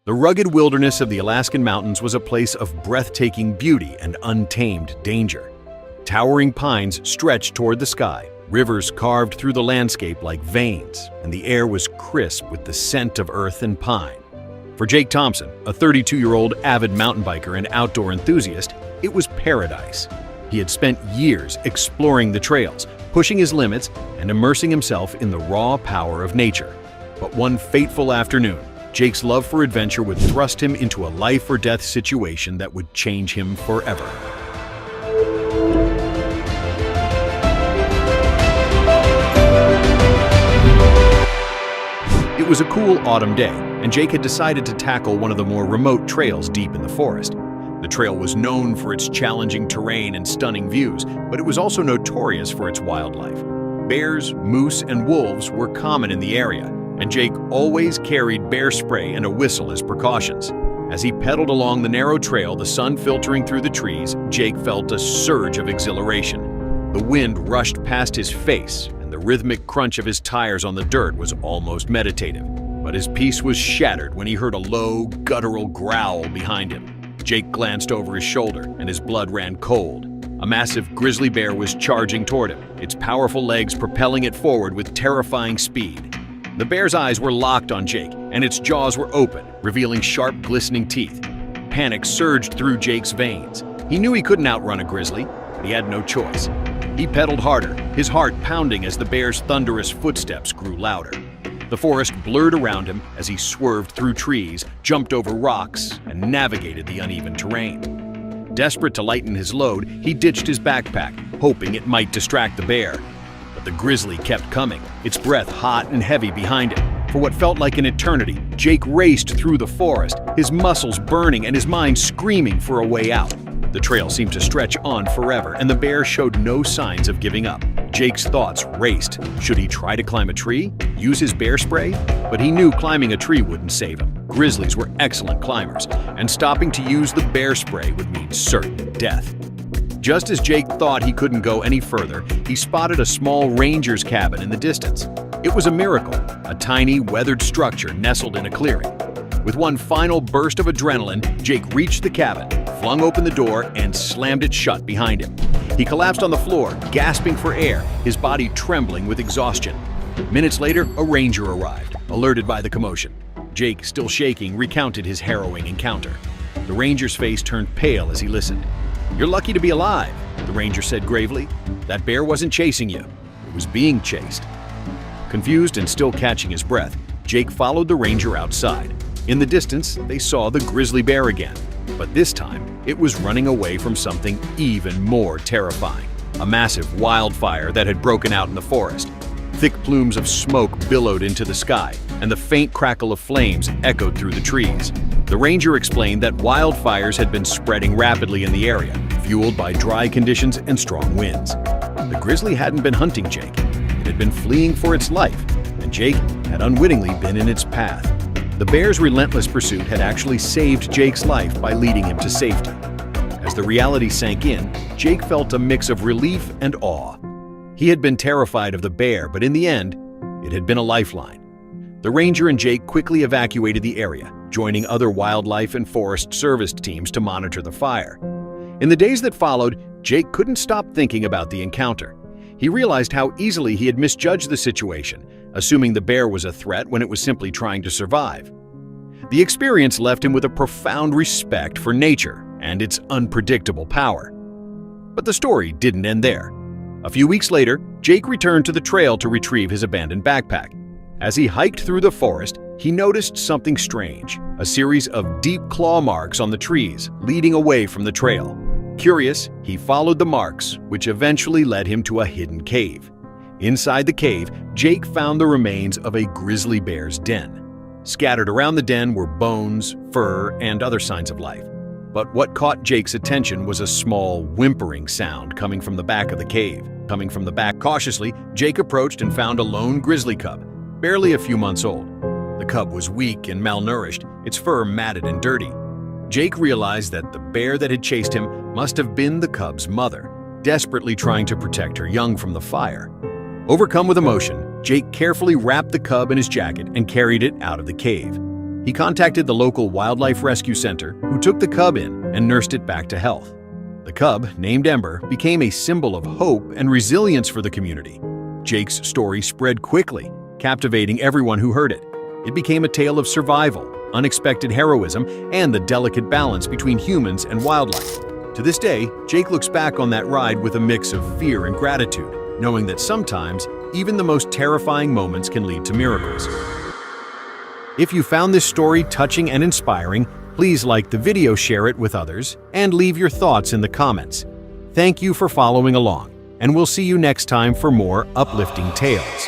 The rugged wilderness of the Alaskan mountains was a place of breathtaking beauty and untamed danger. Towering pines stretched toward the sky, rivers carved through the landscape like veins, and the air was crisp with the scent of earth and pine. For Jake Thompson, a 32-year-old avid mountain biker and outdoor enthusiast, it was paradise. He had spent years exploring the trails, pushing his limits, and immersing himself in the raw power of nature. But one fateful afternoon, Jake's love for adventure would thrust him into a life-or-death situation that would change him forever. It was a cool autumn day, and Jake had decided to tackle one of the more remote trails deep in the forest. The trail was known for its challenging terrain and stunning views, but it was also notorious for its wildlife. Bears, moose, and wolves were common in the area, and Jake always carried bear spray and a whistle as precautions. As he pedaled along the narrow trail, the sun filtering through the trees, Jake felt a surge of exhilaration. The wind rushed past his face, and the rhythmic crunch of his tires on the dirt was almost meditative. But his peace was shattered when he heard a low, guttural growl behind him. Jake glanced over his shoulder, and his blood ran cold. A massive grizzly bear was charging toward him, its powerful legs propelling it forward with terrifying speed. The bear's eyes were locked on Jake, and its jaws were open, revealing sharp, glistening teeth. Panic surged through Jake's veins. He knew he couldn't outrun a grizzly, but he had no choice. He pedaled harder, his heart pounding as the bear's thunderous footsteps grew louder. The forest blurred around him as he swerved through trees, jumped over rocks, and navigated the uneven terrain. Desperate to lighten his load, he ditched his backpack, hoping it might distract the bear. But the grizzly kept coming, its breath hot and heavy behind him. For what felt like an eternity, Jake raced through the forest, his muscles burning and his mind screaming for a way out. The trail seemed to stretch on forever, and the bear showed no signs of giving up. Jake's thoughts raced. Should he try to climb a tree? Use his bear spray? But he knew climbing a tree wouldn't save him. Grizzlies were excellent climbers, and stopping to use the bear spray would mean certain death. Just as Jake thought he couldn't go any further, he spotted a small ranger's cabin in the distance. It was a miracle, a tiny, weathered structure nestled in a clearing. With one final burst of adrenaline, Jake reached the cabin, flung open the door, and slammed it shut behind him. He collapsed on the floor, gasping for air, his body trembling with exhaustion. Minutes later, a ranger arrived, alerted by the commotion. Jake, still shaking, recounted his harrowing encounter. The ranger's face turned pale as he listened. "You're lucky to be alive," the ranger said gravely. "That bear wasn't chasing you. It was being chased." Confused and still catching his breath, Jake followed the ranger outside. In the distance, they saw the grizzly bear again, but this time it was running away from something even more terrifying, a massive wildfire that had broken out in the forest. Thick plumes of smoke billowed into the sky, and the faint crackle of flames echoed through the trees. The ranger explained that wildfires had been spreading rapidly in the area, fueled by dry conditions and strong winds. The grizzly hadn't been hunting Jake. It had been fleeing for its life, and Jake had unwittingly been in its path. The bear's relentless pursuit had actually saved Jake's life by leading him to safety. As the reality sank in, Jake felt a mix of relief and awe. He had been terrified of the bear, but in the end, it had been a lifeline. The ranger and Jake quickly evacuated the area, joining other wildlife and forest service teams to monitor the fire. In the days that followed, Jake couldn't stop thinking about the encounter. He realized how easily he had misjudged the situation, assuming the bear was a threat when it was simply trying to survive. The experience left him with a profound respect for nature and its unpredictable power. But the story didn't end there. A few weeks later, Jake returned to the trail to retrieve his abandoned backpack. As he hiked through the forest, he noticed something strange, a series of deep claw marks on the trees, leading away from the trail. Curious, he followed the marks, which eventually led him to a hidden cave. Inside the cave, Jake found the remains of a grizzly bear's den. Scattered around the den were bones, fur, and other signs of life. But what caught Jake's attention was a small, whimpering sound coming from the back of the cave. Cautiously, Jake approached and found a lone grizzly cub, barely a few months old. The cub was weak and malnourished, its fur matted and dirty. Jake realized that the bear that had chased him must have been the cub's mother, desperately trying to protect her young from the fire. Overcome with emotion, Jake carefully wrapped the cub in his jacket and carried it out of the cave. He contacted the local wildlife rescue center, who took the cub in and nursed it back to health. The cub, named Ember, became a symbol of hope and resilience for the community. Jake's story spread quickly, captivating everyone who heard it. It became a tale of survival, unexpected heroism, and the delicate balance between humans and wildlife. To this day, Jake looks back on that ride with a mix of fear and gratitude, knowing that sometimes even the most terrifying moments can lead to miracles. If you found this story touching and inspiring, please like the video, share it with others, and leave your thoughts in the comments. Thank you for following along, and we'll see you next time for more uplifting tales.